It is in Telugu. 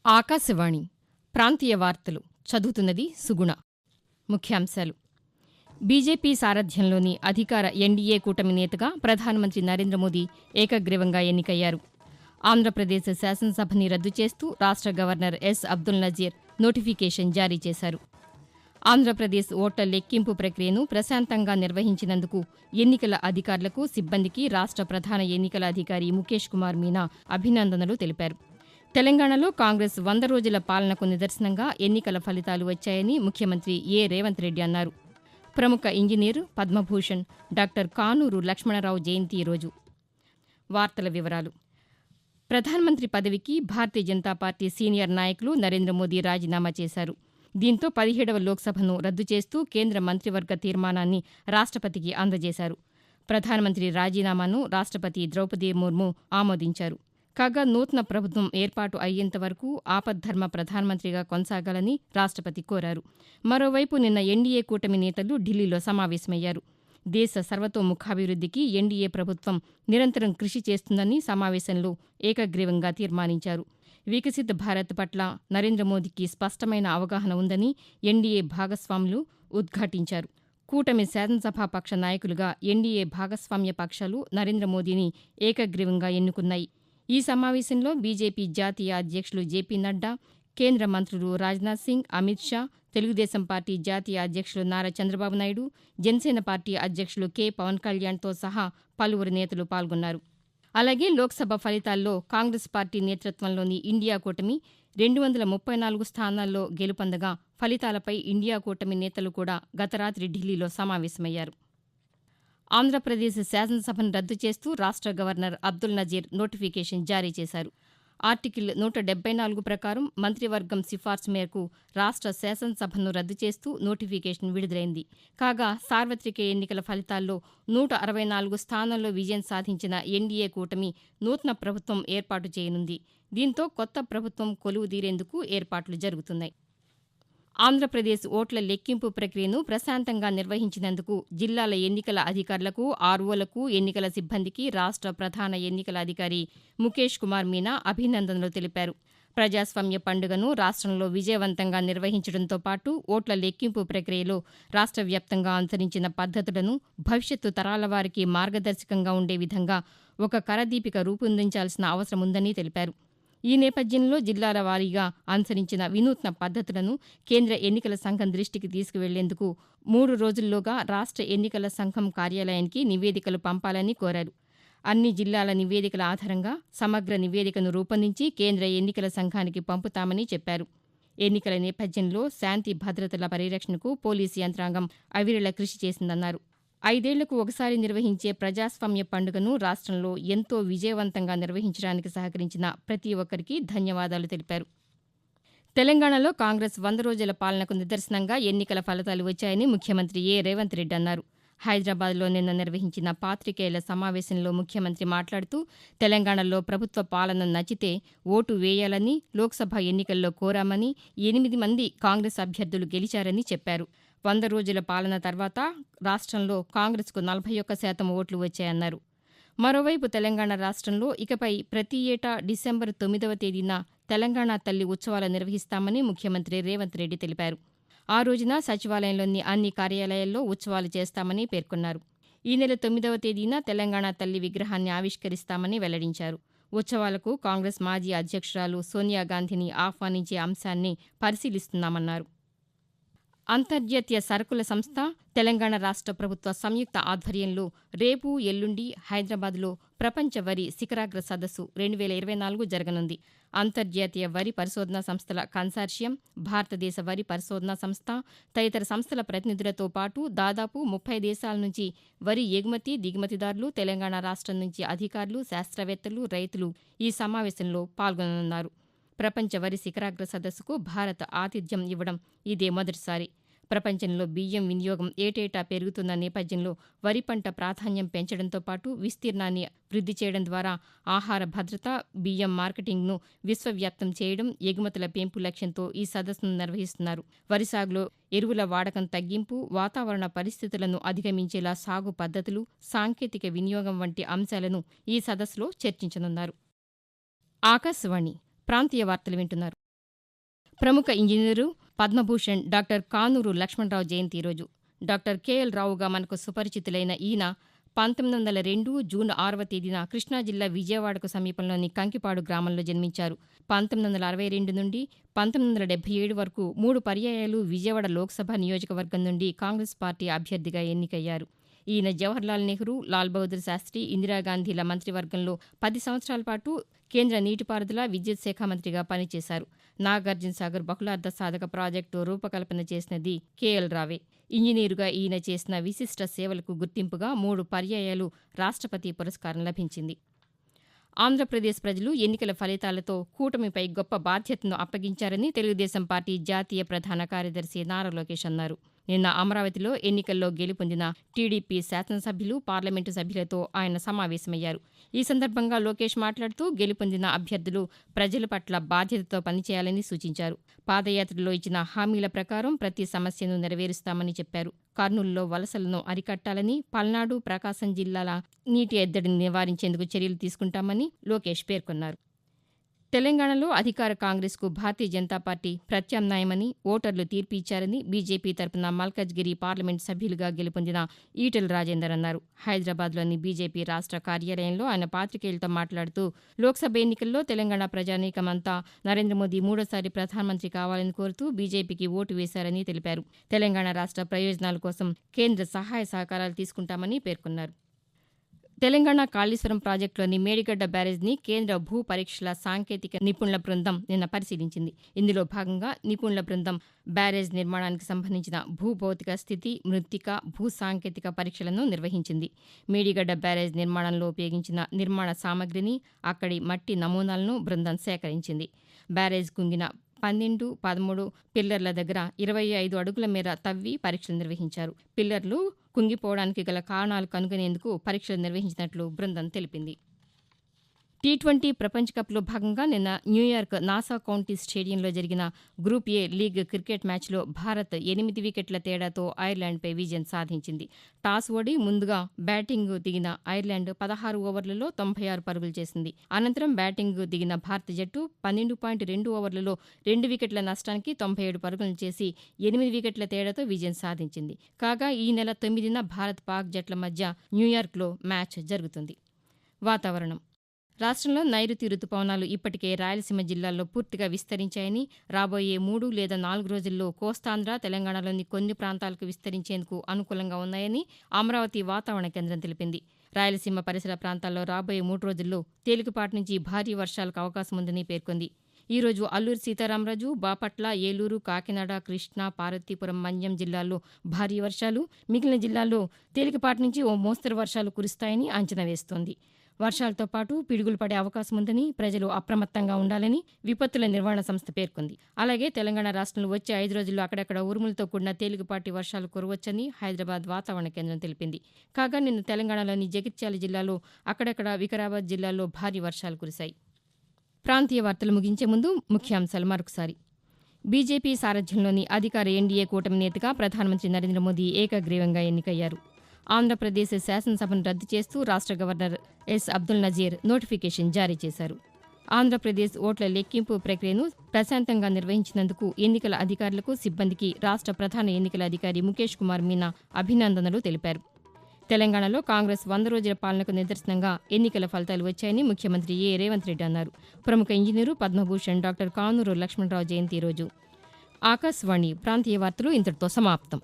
ఆకాశవాణి ప్రాంతీయ వార్తలు చదువుతున్నది సుగుణ. ముఖ్యాంశాలు. బీజేపీ సారథ్యంలోని అధికార ఎన్డీఏ కూటమి నేతగా ప్రధానమంత్రి నరేంద్ర మోదీ ఏకగ్రీవంగా ఎన్నికయ్యారు. ఆంధ్రప్రదేశ్ శాసనసభని రద్దు చేస్తూ రాష్ట governor yes Abdul Nazir notification జారీ చేశారు. ఆంధ్రప్రదేశ్ ఓట్ల లెక్కింపు ప్రక్రియను ప్రశాంతంగా నిర్వహించినందుకు ఎన్నికల అధికారులకు, సిబ్బందికి రాష్ట ప్రధాన ఎన్నికల అధికారి ముఖేష్ కుమార్ మీనా అభినందనలు తెలిపారు. తెలంగాణలో కాంగ్రెస్ 100 రోజుల పాలనకు నిదర్శనంగా ఎన్నికల ఫలితాలు వచ్చాయని ముఖ్యమంత్రి రేవంత్ రెడ్డి అన్నారు. ప్రముఖ ఇంజనీరు, పద్మభూషణ్ డాక్టర్ కానూరు లక్ష్మణరావు జయంతి ఈరోజు. వార్తల వివరాలు. ప్రధానమంత్రి పదవికి భారతీయ జనతా పార్టీ సీనియర్ నాయకులు నరేంద్ర మోదీ రాజీనామా చేశారు. దీంతో 17వ లోక్సభను రద్దు చేస్తూ కేంద్ర మంత్రివర్గ తీర్మానాన్ని రాష్టపతికి అందజేశారు. ప్రధానమంత్రి రాజీనామాను రాష్టపతి ద్రౌపది ముర్ము ఆమోదించారు. కాగా నూతన ప్రభుత్వం ఏర్పాటు అయ్యేంత వరకు ఆపద్ధర్మ ప్రధానమంత్రిగా కొనసాగాలని రాష్టపతి కోరారు. మరోవైపు నిన్న ఎన్డీఏ కూటమి నేతలు ఢిల్లీలో సమావేశమయ్యారు. దేశ సర్వతోముఖాభివృద్దికి ఎన్డీఏ ప్రభుత్వం నిరంతరం కృషి చేస్తుందని సమావేశంలో ఏకగ్రీవంగా తీర్మానించారు. వికసిత్ భారత్ పట్ల నరేంద్ర మోదీకి స్పష్టమైన అవగాహన ఉందని ఎన్డీఏ భాగస్వాములు ఉద్ఘాటించారు. కూటమి శాసనసభాపక్ష నాయకులుగా ఎన్డీఏ భాగస్వామ్య పక్షాలు నరేంద్ర మోదీని ఏకగ్రీవంగా ఎన్నుకున్నాయి. ఈ సమావేశంలో బీజేపీ జాతీయ అధ్యక్షులు జేపీ నడ్డా, కేంద్ర మంత్రులు రాజ్నాథ్ సింగ్, అమిత్ షా, తెలుగుదేశం పార్టీ జాతీయ అధ్యక్షులు నారా చంద్రబాబు నాయుడు, జనసేన పార్టీ అధ్యక్షులు కె పవన్ కళ్యాణ్తో సహా పలువురు నేతలు పాల్గొన్నారు. అలాగే లోక్సభ ఫలితాల్లో కాంగ్రెస్ పార్టీ నేతృత్వంలోని ఇండియా కూటమి 234 స్థానాల్లో గెలుపొందగా ఫలితాలపై ఇండియా కూటమి నేతలు కూడా గత రాత్రి ఢిల్లీలో సమావేశమయ్యారు. ఆంధ్రప్రదేశ్ శాసనసభను రద్దు చేస్తూ రాష్ట గవర్నర్ అబ్దుల్ నజీర్ నోటిఫికేషన్ జారీ చేశారు. ఆర్టికల్ 174 ప్రకారం మంత్రివర్గం సిఫార్సు మేరకు రాష్ట శాసనసభను రద్దు చేస్తూ నోటిఫికేషన్ విడుదలైంది. కాగా సార్వత్రిక ఎన్నికల ఫలితాల్లో 164 స్థానాల్లో విజయం సాధించిన ఎన్డీఏ కూటమి నూతన ప్రభుత్వం ఏర్పాటు చేయనుంది. దీంతో కొత్త ప్రభుత్వం కొలువుదీరేందుకు ఏర్పాట్లు జరుగుతున్నాయి. ఆంధ్రప్రదేశ్ ఓట్ల లెక్కింపు ప్రక్రియను ప్రశాంతంగా నిర్వహించినందుకు జిల్లాల ఎన్నికల అధికారులకు, ఆర్వోలకు, ఎన్నికల సిబ్బందికి రాష్ట ప్రధాన ఎన్నికల అధికారి ముఖేష్ కుమార్ మీనా అభినందనలు తెలిపారు. ప్రజాస్వామ్య పండుగను రాష్టంలో విజయవంతంగా నిర్వహించడంతో పాటు ఓట్ల లెక్కింపు ప్రక్రియలో రాష్ట వ్యాప్తంగా అనుసరించిన పద్దతులను భవిష్యత్తు తరాల వారికి మార్గదర్శకంగా ఉండే విధంగా ఒక కరదీపిక రూపొందించాల్సిన అవసరముందని తెలిపారు. ఈ నేపథ్యంలో జిల్లాల వారీగా అనుసరించిన వినూత్న పద్దతులను కేంద్ర ఎన్నికల సంఘం దృష్టికి తీసుకువెళ్లేందుకు 3 రోజుల్లోగా రాష్ట ఎన్నికల సంఘం కార్యాలయానికి నివేదికలు పంపాలని కోరారు. అన్ని జిల్లాల నివేదికల ఆధారంగా సమగ్ర నివేదికను రూపొందించి కేంద్ర ఎన్నికల సంఘానికి పంపుతామని చెప్పారు. ఎన్నికల నేపథ్యంలో శాంతి భద్రతల పరిరక్షణకు పోలీసు యంత్రాంగం అవిరళ కృషి చేసిందన్నారు. 5 ఏళ్లకు ఒకసారి నిర్వహించే ప్రజాస్వామ్య పండుగను రాష్టంలో ఎంతో విజయవంతంగా నిర్వహించడానికి సహకరించిన ప్రతి ఒక్కరికి ధన్యవాదాలు తెలిపారు. తెలంగాణలో కాంగ్రెస్ 100 రోజుల పాలనకు నిదర్శనంగా ఎన్నికల ఫలితాలు వచ్చాయని ముఖ్యమంత్రి రేవంత్ రెడ్డి అన్నారు. హైదరాబాద్లో నిన్న నిర్వహించిన పాతికేయుల సమావేశంలో ముఖ్యమంత్రి మాట్లాడుతూ తెలంగాణలో ప్రభుత్వ పాలన నచ్చితే ఓటు వేయాలని లోక్సభ ఎన్నికల్లో కోరామని, 8 మంది కాంగ్రెస్ అభ్యర్థులు గెలిచారని చెప్పారు. 100 రోజుల పాలన తర్వాత రాష్టంలో కాంగ్రెస్కు 41% ఓట్లు వచ్చాయన్నారు. మరోవైపు తెలంగాణ రాష్టంలో ఇకపై ప్రతి ఏటా డిసెంబర్ 9వ తేదీన తెలంగాణ తల్లి ఉత్సవాలు నిర్వహిస్తామని ముఖ్యమంత్రి రేవంత్ రెడ్డి తెలిపారు. ఆ రోజున సచివాలయంలోని అన్ని కార్యాలయాల్లో ఉత్సవాలు చేస్తామని పేర్కొన్నారు. ఈ నెల 9వ తేదీన తెలంగాణ తల్లి విగ్రహాన్ని ఆవిష్కరిస్తామని వెల్లడించారు. ఉత్సవాలకు కాంగ్రెస్ మాజీ అధ్యక్షురాలు సోనియా గాంధీని ఆహ్వానించే అంశాన్ని పరిశీలిస్తున్నామన్నారు. అంతర్జాతీయ సరకుల సంస్థ, తెలంగాణ రాష్ట ప్రభుత్వ సంయుక్త ఆధ్వర్యంలో రేపు, ఎల్లుండి హైదరాబాద్లో ప్రపంచ వరి శిఖరాగ్ర సదస్సు 2024 జరగనుంది. అంతర్జాతీయ వరి పరిశోధనా సంస్థల కన్సార్షియం, భారతదేశ వరి పరిశోధనా సంస్థ తదితర సంస్థల ప్రతినిధులతో పాటు దాదాపు 30 దేశాల నుంచి వరి ఎగుమతి, దిగుమతిదారులు, తెలంగాణ రాష్టం నుంచి అధికారులు, శాస్త్రవేత్తలు, రైతులు ఈ సమావేశంలో పాల్గొననున్నారు. ప్రపంచ వరి శిఖరాగ్ర సదస్సుకు భారత్ ఆతిథ్యం ఇవ్వడం ఇదే మొదటిసారి. ప్రపంచంలో బియ్యం వినియోగం ఏటేటా పెరుగుతున్న నేపథ్యంలో వరి పంట ప్రాధాన్యం పెంచడంతో పాటు విస్తీర్ణాన్ని వృద్ధి చేయడం ద్వారా ఆహార భద్రత, బియ్యం మార్కెటింగ్ను విశ్వవ్యాప్తం చేయడం, ఎగుమతుల పెంపు లక్ష్యంతో ఈ సదస్సును నిర్వహిస్తున్నారు. వరి సాగులో ఎరువుల వాడకం తగ్గింపు, వాతావరణ పరిస్థితులను అధిగమించేలా సాగు పద్ధతులు, సాంకేతిక వినియోగం వంటి అంశాలను ఈ సదస్సులో చర్చించనున్నారు. ఆకాశవాణి ప్రాంతీయ వార్తలు వింటున్నారు. ప్రముఖ ఇంజనీరు పద్మభూషణ్ డాక్టర్ కానూరు లక్ష్మణరావు జయంతి ఈరోజు. డాక్టర్ కెఎల్ రావుగా మనకు సుపరిచితులైన ఈయన 1902 జూన్ 6వ తేదీన కృష్ణా జిల్లా విజయవాడకు సమీపంలోని కంకిపాడు గ్రామంలో జన్మించారు. 1962 నుండి 1977 వరకు 3 పర్యాయాలు విజయవాడ లోక్సభ నియోజకవర్గం నుండి కాంగ్రెస్ పార్టీ అభ్యర్థిగా ఎన్నికయ్యారు. ఈయన జవహర్లాల్ నెహ్రూ, లాల్ బహదూర్ శాస్త్రి, ఇందిరాగాంధీల మంత్రివర్గంలో 10 సంవత్సరాల పాటు కేంద్ర నీటిపారుదల, విద్యుత్ శాఖ మంత్రిగా పనిచేశారు. నాగార్జున సాగర్ బహుళార్థ సాధక ప్రాజెక్టు రూపకల్పన చేసినది కెఎల్ రావే. ఇంజనీరుగా ఈయన చేసిన విశిష్ట సేవలకు గుర్తింపుగా 3 పర్యాయాలు రాష్ట్రపతి పురస్కారం లభించింది. ఆంధ్రప్రదేశ్ ప్రజలు ఎన్నికల ఫలితాలతో కూటమిపై గొప్ప బాధ్యతను అప్పగించారని తెలుగుదేశం పార్టీ జాతీయ ప్రధాన కార్యదర్శి నారా లోకేష్ అన్నారు. నిన్న అమరావతిలో ఎన్నికల్లో గెలుపొందిన టీడీపీ శాసనసభ్యులు, పార్లమెంటు సభ్యులతో ఆయన సమావేశమయ్యారు. ఈ సందర్భంగా లోకేష్ మాట్లాడుతూ గెలుపొందిన అభ్యర్థులు ప్రజల పట్ల బాధ్యతతో పనిచేయాలని సూచించారు. పాదయాత్రలో ఇచ్చిన హామీల ప్రకారం ప్రతి సమస్యను నెరవేరుస్తామని చెప్పారు. కర్నూలులో వలసలను అరికట్టాలని, పల్నాడు, ప్రకాశం జిల్లాల నీటి ఎద్దడిని నివారించేందుకు చర్యలు తీసుకుంటామని లోకేష్ పేర్కొన్నారు. తెలంగాణలో అధికార కాంగ్రెస్కు భారతీయ జనతా పార్టీ ప్రత్యామ్నాయమని ఓటర్లు తీర్పు ఇచ్చారని బీజేపీ తరపున మల్కజ్గిరి పార్లమెంటు సభ్యులుగా గెలుపొందిన ఈటెల రాజేందర్ అన్నారు. హైదరాబాద్లోని బీజేపీ రాష్ట్ర కార్యాలయంలో ఆయన పాతికేయులతో మాట్లాడుతూ లోక్సభ ఎన్నికల్లో తెలంగాణ ప్రజానీకమంతా నరేంద్ర మోదీ మూడోసారి ప్రధానమంత్రి కావాలని కోరుతూ బీజేపీకి ఓటు వేశారని తెలిపారు. తెలంగాణ రాష్ట్ర ప్రయోజనాల కోసం కేంద్ర సహాయ సహకారాలు తీసుకుంటామని పేర్కొన్నారు. తెలంగాణ కాళేశ్వరం ప్రాజెక్టులోని మేడిగడ్డ బ్యారేజ్ని కేంద్ర భూ పరీక్షల సాంకేతిక నిపుణుల బృందం నిన్న పరిశీలించింది. ఇందులో భాగంగా నిపుణుల బృందం బ్యారేజ్ నిర్మాణానికి సంబంధించిన భూభౌతిక స్థితి, మృత్తిక, భూ సాంకేతిక పరీక్షలను నిర్వహించింది. మేడిగడ్డ బ్యారేజ్ నిర్మాణంలో ఉపయోగించిన నిర్మాణ సామగ్రిని, అక్కడి మట్టి నమూనాలను బృందం సేకరించింది. బ్యారేజ్ కుంగిన 12, 13 పిల్లర్ల దగ్గర 25 అడుగుల మేర తవ్వి పరీక్షలు నిర్వహించారు. పిల్లర్లు కుంగిపోవడానికి గల కారణాలు కనుగొనేందుకు పరీక్షలు నిర్వహించినట్లు బృందం తెలిపింది. టీ20 ప్రపంచ కప్లో భాగంగా నిన్న న్యూయార్క్ నాసా కౌంటీ స్టేడియంలో జరిగిన గ్రూప్ ఏ లీగ్ క్రికెట్ మ్యాచ్లో భారత్ 8 వికెట్ల తేడాతో ఐర్లాండ్పై విజయం సాధించింది. టాస్ ఓడి ముందుగా బ్యాటింగ్ దిగిన ఐర్లాండ్ 16 ఓవర్లలో 96 పరుగులు చేసింది. అనంతరం బ్యాటింగ్ దిగిన భారత జట్టు 12.2 ఓవర్లలో 2 వికెట్ల నష్టానికి 97 పరుగులు చేసి 8 వికెట్ల తేడాతో విజయం సాధించింది. కాగా ఈ నెల 9న భారత్ పాక్ జట్ల మధ్య న్యూయార్క్లో మ్యాచ్ జరుగుతుంది. వాతావరణం. రాష్ట్రంలో నైరుతి రుతుపవనాలు ఇప్పటికే రాయలసీమ జిల్లాల్లో పూర్తిగా విస్తరించాయని, రాబోయే 3 లేదా 4 రోజుల్లో కోస్తాంధ్ర, తెలంగాణలోని కొన్ని ప్రాంతాలకు విస్తరించేందుకు అనుకూలంగా ఉన్నాయని అమరావతి వాతావరణ కేంద్రం తెలిపింది. రాయలసీమ పరిసర ప్రాంతాల్లో రాబోయే 3 రోజుల్లో తేలికపాటి నుంచి భారీ వర్షాలకు అవకాశం ఉందని పేర్కొంది. ఈ రోజు అల్లూరు సీతారామరాజు, బాపట్ల, ఏలూరు, కాకినాడ, కృష్ణా, పార్వతీపురం, మన్యం జిల్లాల్లో భారీ వర్షాలు, మిగిలిన జిల్లాల్లో తేలికపాటి నుంచి ఓ మోస్తరు వర్షాలు కురుస్తాయని అంచనా వేస్తోంది. వర్షాలతో పాటు పిడుగులు పడే అవకాశం ఉందని ప్రజలు అప్రమత్తంగా ఉండాలని విపత్తుల నిర్వహణ సంస్థ పేర్కొంది. అలాగే తెలంగాణ రాష్ట్రంలో వచ్చే 5 రోజుల్లో అక్కడక్కడ ఉరుములతో కూడిన తేలికపాటి వర్షాలు కురవచ్చని హైదరాబాద్ వాతావరణ కేంద్రం తెలిపింది. కాగా నిన్న తెలంగాణలోని జగిత్యాల జిల్లాలో అక్కడక్కడ, వికారాబాద్ జిల్లాలో భారీ వర్షాలు కురిశాయి. ప్రాంతీయ వార్తలు ముగించే ముందు ముఖ్యాంశాలు మరొకసారి. బీజేపీ సారథ్యంలోని అధికార ఎన్డీఏ కూటమి నేతగా ప్రధానమంత్రి నరేంద్ర మోదీ ఏకగ్రీవంగా ఎన్నికయ్యారు. ఆంధ్రప్రదేశ్ శాసనసభను రద్దు చేస్తూ రాష్ట్ర governor yes Abdul Nazir notification జారీ చేశారు. ఆంధ్రప్రదేశ్ ఓట్ల లెక్కింపు ప్రక్రియను ప్రశాంతంగా నిర్వహించినందుకు ఎన్నికల అధికారులకు, సిబ్బందికి రాష్ట్ర ప్రధాన ఎన్నికల అధికారి ముఖేష్ కుమార్ మీనా అభినందనలు తెలిపారు. తెలంగాణలో కాంగ్రెస్ 100 రోజుల పాలనకు నిదర్శనంగా ఎన్నికల ఫలితాలు వచ్చాయని ముఖ్యమంత్రి రేవంత్ రెడ్డి అన్నారు. ప్రముఖ ఇంజనీరు పద్మభూషణ్ డాక్టర్ కానూరు లక్ష్మణరావు జయంతి ఈరోజు. ఆకాశవాణి ప్రాంతీయ వార్తలు ఇంతటితో సమాప్తం.